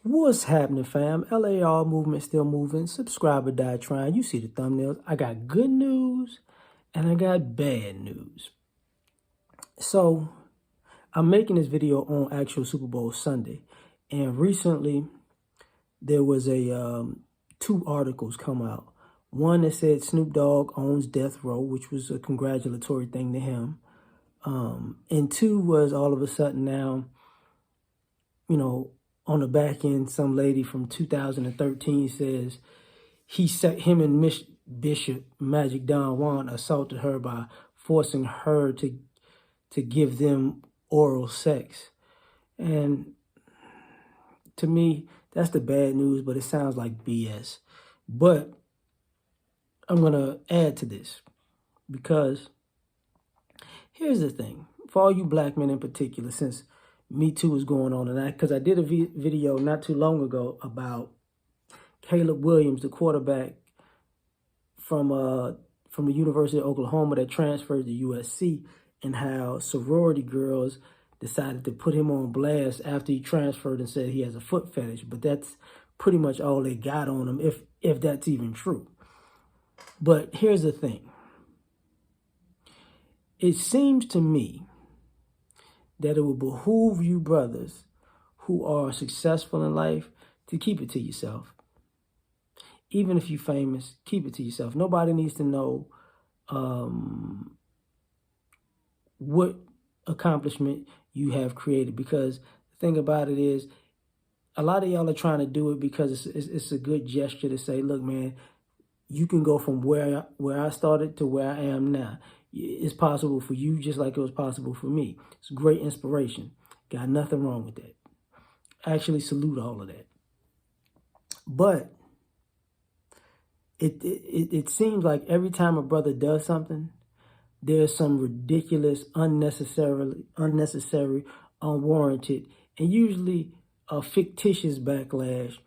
What's happening, fam? L.A.R. movement still moving. Subscriber die trying. You see the thumbnails. I got good news and I got bad news. So I'm making this video on actual Super Bowl Sunday. And recently there was two articles come out. One that said Snoop Dogg owns Death Row, which was a congratulatory thing to him. And two was all of a sudden now, on the back end, some lady from 2013 says him and Miss Bishop Magic Don Juan assaulted her by forcing her to give them oral sex. And to me, that's the bad news, but it sounds like BS. But I'm going to add to this because here's the thing. For all you black men in particular, since Me Too is going on, and because I did a video not too long ago about Caleb Williams, the quarterback from the University of Oklahoma that transferred to USC, and how sorority girls decided to put him on blast after he transferred and said he has a foot fetish. But that's pretty much all they got on him, if that's even true. But here's the thing. It seems to me that it would behoove you brothers who are successful in life to keep it to yourself. Even if you're famous, keep it to yourself. Nobody needs to know what accomplishment you have created, because the thing about it is a lot of y'all are trying to do it because it's a good gesture to say, look, man, you can go from where I started to where I am now. It's possible for you just like it was possible for me. It's great inspiration. Got nothing wrong with that. Actually salute all of that. But it seems like every time a brother does something, there's some ridiculous, unnecessary, unwarranted, and usually a fictitious backlash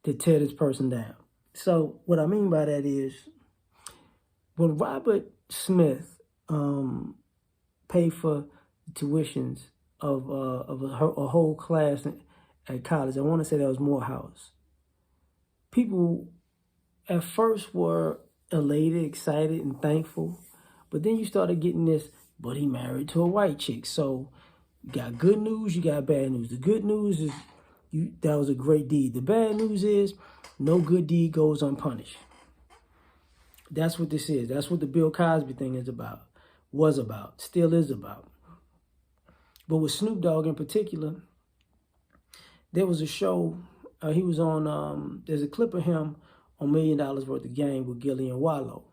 to tear this person down. So what I mean by that is when Robert Smith paid for tuitions of a whole class at college, I want to say that was Morehouse, people at first were elated, excited, and thankful. But then you started getting this, but he married to a white chick. So you got good news, you got bad news. The good news is that was a great deed. The bad news is no good deed goes unpunished. That's what this is. That's what the Bill Cosby thing is about, was about, still is about. But with Snoop Dogg in particular, there was a show he was on, there's a clip of him on $1 Million Worth of Game with Gillian Wallow,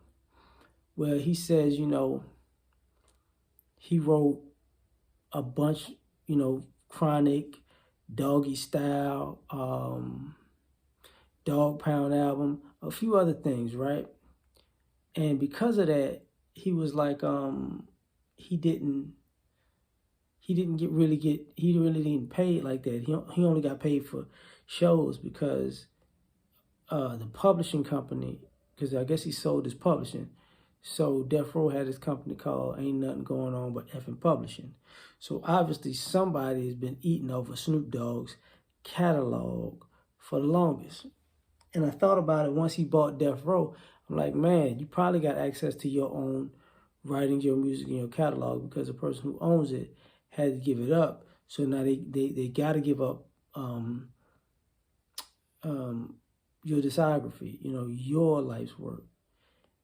where he says, he wrote a bunch, Chronic, Doggy Style, Dog Pound album, a few other things, right? And because of that, he was like, he really didn't pay like that. He only got paid for shows because the publishing company, because I guess he sold his publishing. So Death Row had his company called Ain't Nothing Going On But Effing Publishing. So obviously somebody has been eating over Snoop Dogg's catalog for the longest. And I thought about it once he bought Death Row. I'm like, man, you probably got access to your own writings, your music, and your catalog, because the person who owns it had to give it up. So now they got to give up your discography, your life's work.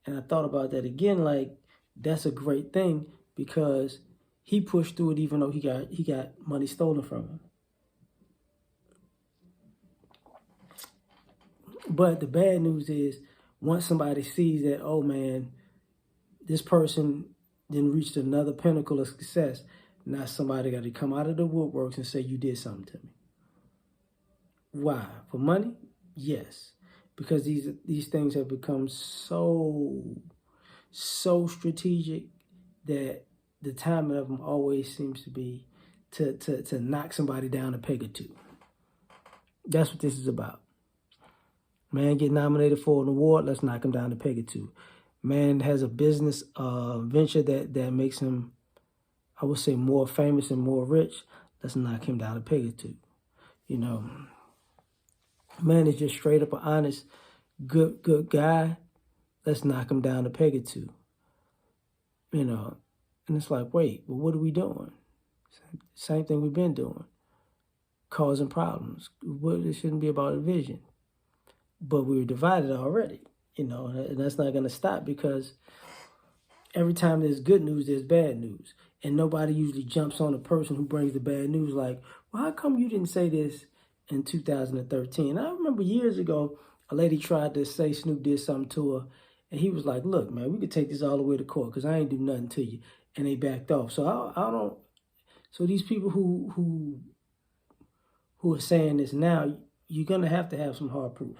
And I thought about that again, like, that's a great thing because he pushed through it even though he got money stolen from him. But the bad news is once somebody sees that, oh man, this person then reached another pinnacle of success, now somebody got to come out of the woodworks and say, you did something to me. Why? For money? Yes. Because these things have become so strategic that the timing of them always seems to be to knock somebody down a peg or two. That's what this is about. Man get nominated for an award, let's knock him down a peg or two. Man has a business venture that makes him, I would say, more famous and more rich, let's knock him down a peg or two. man is just straight up an honest, good guy, let's knock him down a peg or two. You know, and it's like, wait, well, what are we doing? Same thing we've been doing, causing problems. It shouldn't be about a vision. But we were divided already, and that's not going to stop because every time there's good news, there's bad news. And nobody usually jumps on the person who brings the bad news like, well, how come you didn't say this in 2013? I remember years ago, a lady tried to say Snoop did something to her, and he was like, look, man, we could take this all the way to court because I ain't do nothing to you. And they backed off. So I don't, so these people who are saying this now, you're going to have some hard proof.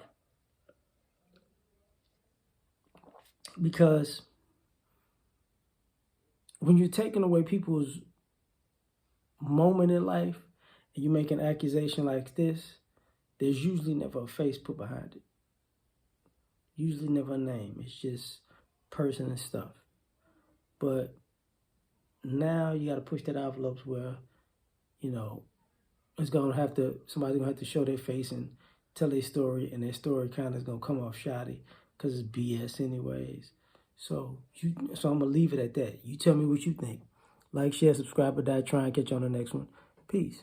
Because when you're taking away people's moment in life and you make an accusation like this, there's usually never a face put behind it. Usually never a name. It's just person and stuff. But now you got to push that envelopes where, it's going to have to, somebody's going to have to show their face and tell their story, and their story kind of is going to come off shoddy because it's BS anyways. So I'm going to leave it at that. You tell me what you think. Like, share, subscribe, or die. Try and catch you on the next one. Peace.